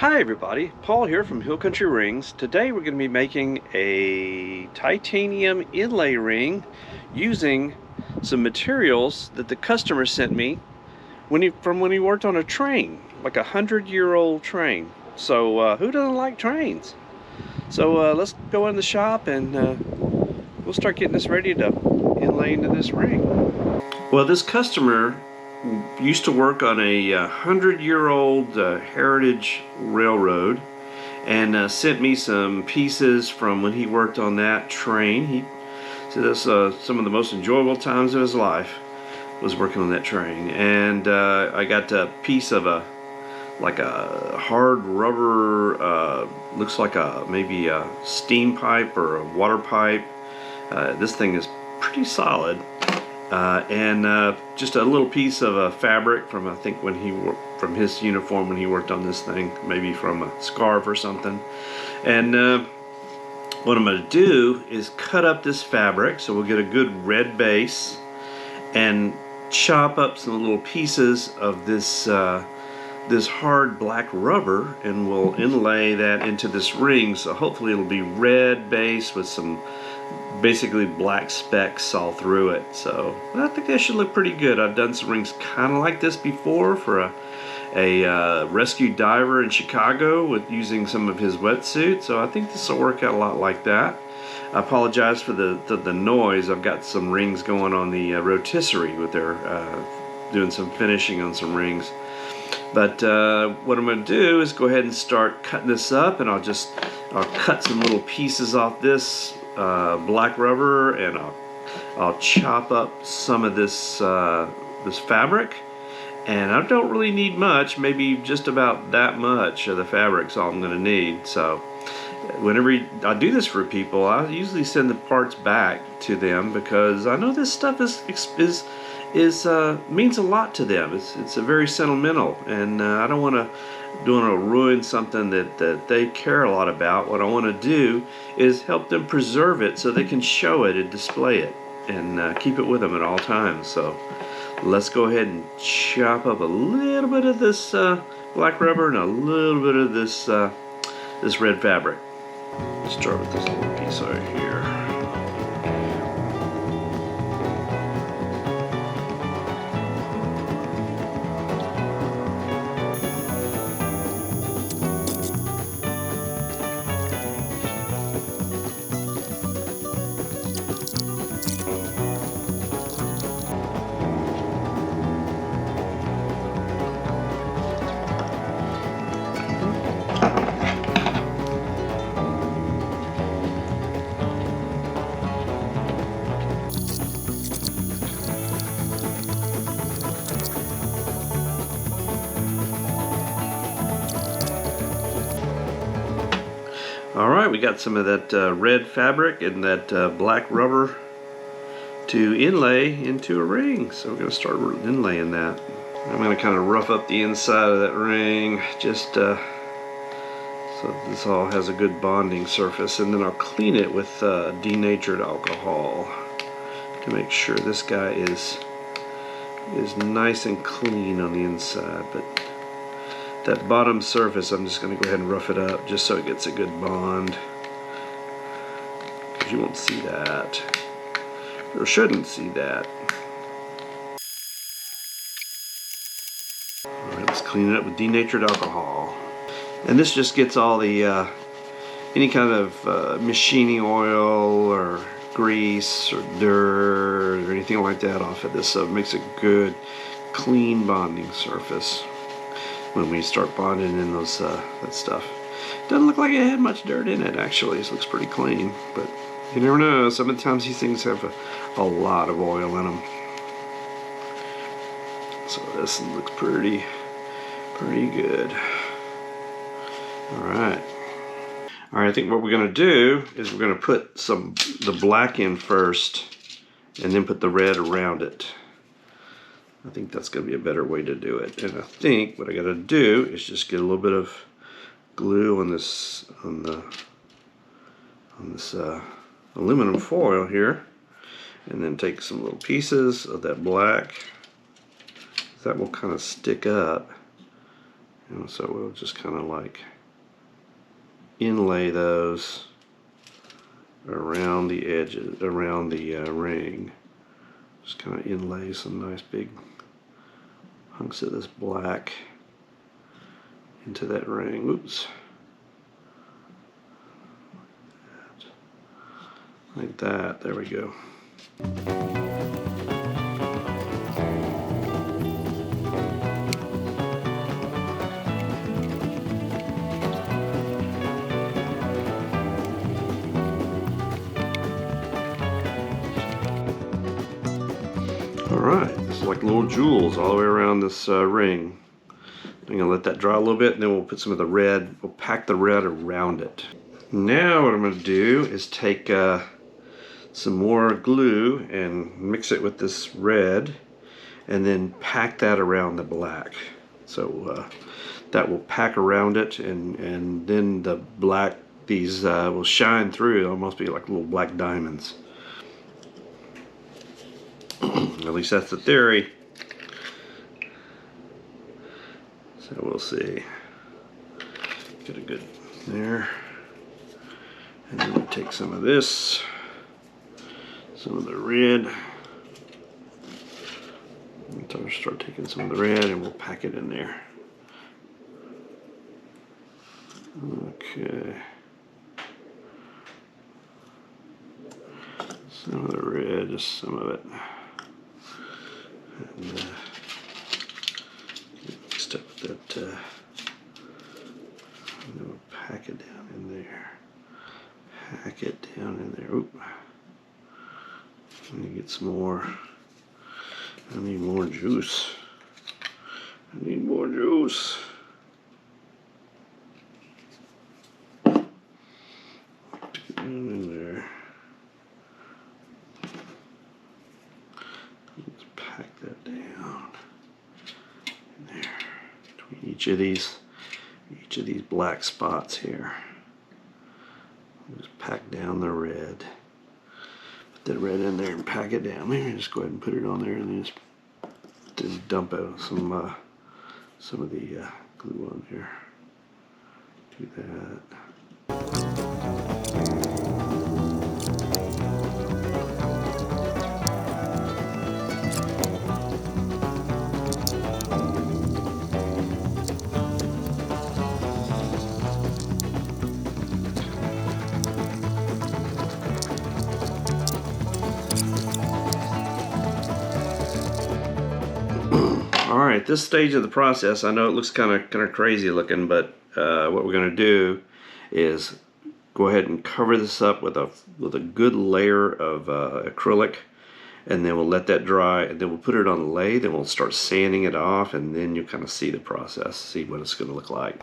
Hi everybody, Paul here from Hill Country Rings. Today we're going to be making a titanium inlay ring using some materials that the customer sent me when he worked on a train, like 100-year-old train. So who doesn't like trains? So let's go in the shop and we'll start getting this ready to inlay into this ring. Well, this customer used to work on a 100-year-old heritage railroad and sent me some pieces from when he worked on that train. He said that's some of the most enjoyable times of his life was working on that train. And I got a piece of a hard rubber, looks like maybe a steam pipe or a water pipe. This thing is pretty solid. And just a little piece of fabric from, I think, from his uniform when he worked on this thing, maybe from a scarf or something. And what I'm going to do is cut up this fabric so we'll get a good red base, and chop up some little pieces of this this hard black rubber, and we'll inlay that into this ring. So hopefully it'll be red base with some basically black specks all through it. So I think that should look pretty good. I've done some rings kind of like this before for a rescue diver in Chicago with using some of his wetsuit. So I think this will work out a lot like that. I apologize for the noise. I've got some rings going on the rotisserie with their doing some finishing on some rings. But what I'm going to do is go ahead and start cutting this up, and I'll cut some little pieces off this black rubber, and I'll chop up some of this this fabric. And I don't really need much, maybe just about that much of the fabric's all I'm going to need. So whenever I do this for people, I usually send the parts back to them because I know this stuff means a lot to them. It's a very sentimental, and I don't want to ruin something that they care a lot about. What I want to do is help them preserve it so they can show it and display it and keep it with them at all times. So let's go ahead and chop up a little bit of this black rubber and a little bit of this this red fabric. Let's start with this little piece right here. Alright, we got some of that red fabric and that black rubber to inlay into a ring. So we're going to start inlaying that. I'm going to kind of rough up the inside of that ring just so this all has a good bonding surface, and then I'll clean it with denatured alcohol to make sure this guy is nice and clean on the inside. But that bottom surface, I'm just going to go ahead and rough it up just so it gets a good bond, because you won't see that, or shouldn't see that. Alright, let's clean it up with denatured alcohol. And this just gets all the any kind of machining oil or grease or dirt or anything like that off of this, so it makes a good clean bonding surface when we start bonding in those that stuff. Doesn't look like it had much dirt in it, actually. It looks pretty clean, but you never know. Sometimes these things have a lot of oil in them. So this looks pretty good. Alright, I think what we're going to do is we're going to put the black in first and then put the red around it. I think that's going to be a better way to do it. And I think what I got to do is just get a little bit of glue on this aluminum foil here, and then take some little pieces of that black. That will kind of stick up, And so we'll just kind of like inlay those around the edges, around the ring. Just kind of inlay some nice big hunks of this black into that ring. Oops. Like that. There we go. Alright, this is like little jewels all the way around this ring. I'm going to let that dry a little bit, and then we'll put some of the red, we'll pack the red around it. Now what I'm going to do is take some more glue and mix it with this red, and then pack that around the black. So that will pack around it, and then the black, these will shine through. It'll almost be like little black diamonds. At least that's the theory. So we'll see. Get a good there. And then we'll take some of this, some of the red. We'll start taking some of the red and we'll pack it in there. Okay. Some of the red, just some of it. And mixed up with that, and then we'll pack it down in there. Pack it down in there. Oop. Let me get some more. I need more juice. I need more juice. Down in there. Let's pack that down in there. Between each of these black spots here. Just pack down the red. Put that red in there and pack it down. Maybe just go ahead and put it on there and then just dump out some of the glue on there. Do that. Alright, this stage of the process, I know it looks kind of crazy looking, but what we're going to do is go ahead and cover this up with a good layer of acrylic, and then we'll let that dry, and then we'll put it on the lathe, and we'll start sanding it off, and then you'll kind of see the process, see what it's going to look like.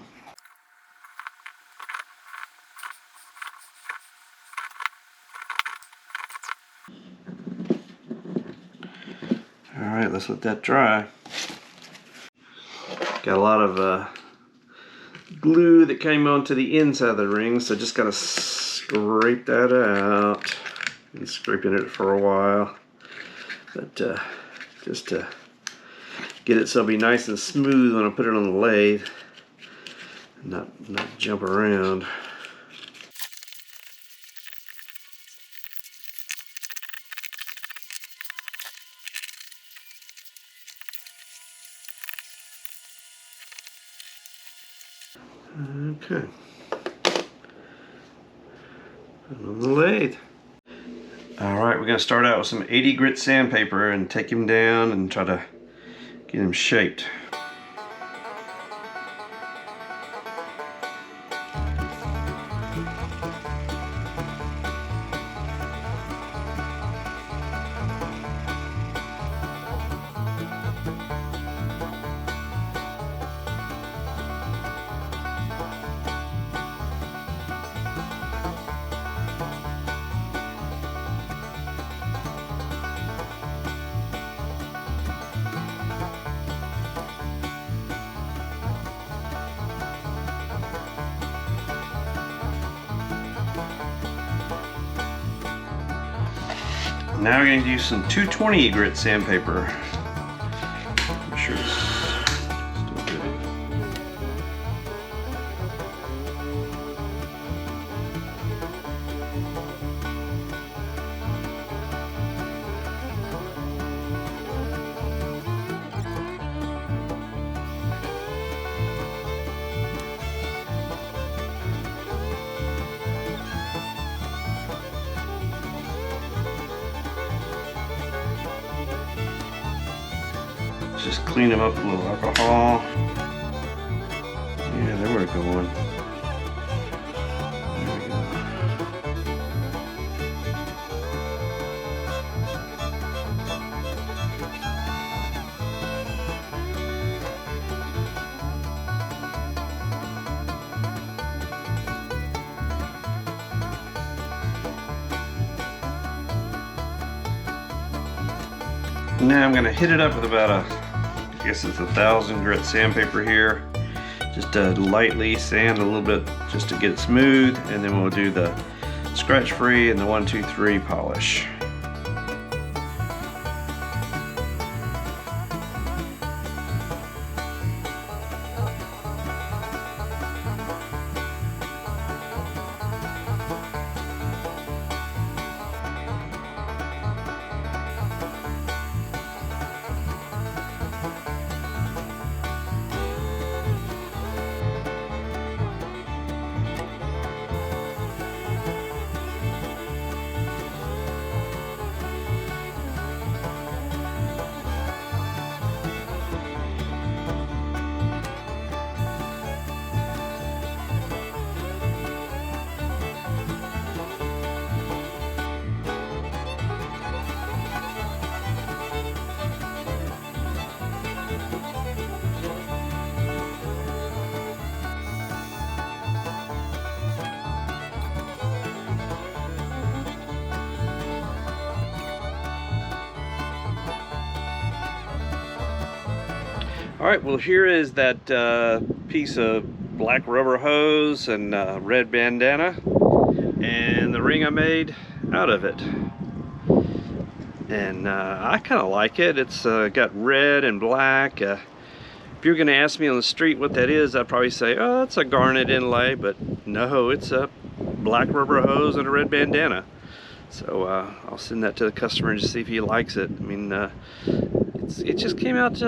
Alright, let's let that dry. Got a lot of glue that came onto the inside of the ring, so just gotta scrape that out. Been scraping it for a while, but just to get it so it'll be nice and smooth when I put it on the lathe, and not jump around. Okay. Put it on the lathe. Alright, we're going to start out with some 80 grit sandpaper and take him down and try to get him shaped. Now we're going to use some 220 grit sandpaper. I'm sure it's still good. just clean them up with a little alcohol. Yeah, there we're going. There we go. Now I'm going to hit it up with about I guess it's 1,000 grit sandpaper here. Just lightly sand a little bit just to get it smooth, and then we'll do the scratch free and the 1, 2, 3 polish. Alright, well here is that piece of black rubber hose and red bandana and the ring I made out of it. And I kind of like it. It's got red and black. If you're going to ask me on the street what that is, I'd probably say, oh, it's a garnet inlay, but no, it's a black rubber hose and a red bandana. So I'll send that to the customer and just see if he likes it. I mean, it just came out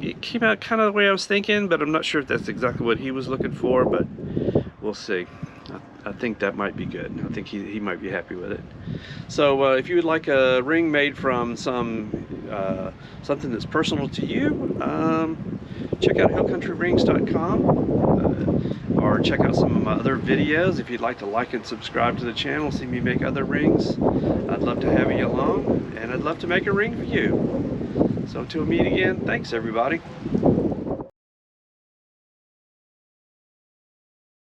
it came out kind of the way I was thinking, but I'm not sure if that's exactly what he was looking for, but we'll see. I think that might be good. I think he might be happy with it. So if you would like a ring made from something that's personal to you, check out hillcountryrings.com or check out some of my other videos. If you'd like to like and subscribe to the channel, see me make other rings, I'd love to have you along, and I'd love to make a ring for you. So until we meet again, thanks everybody.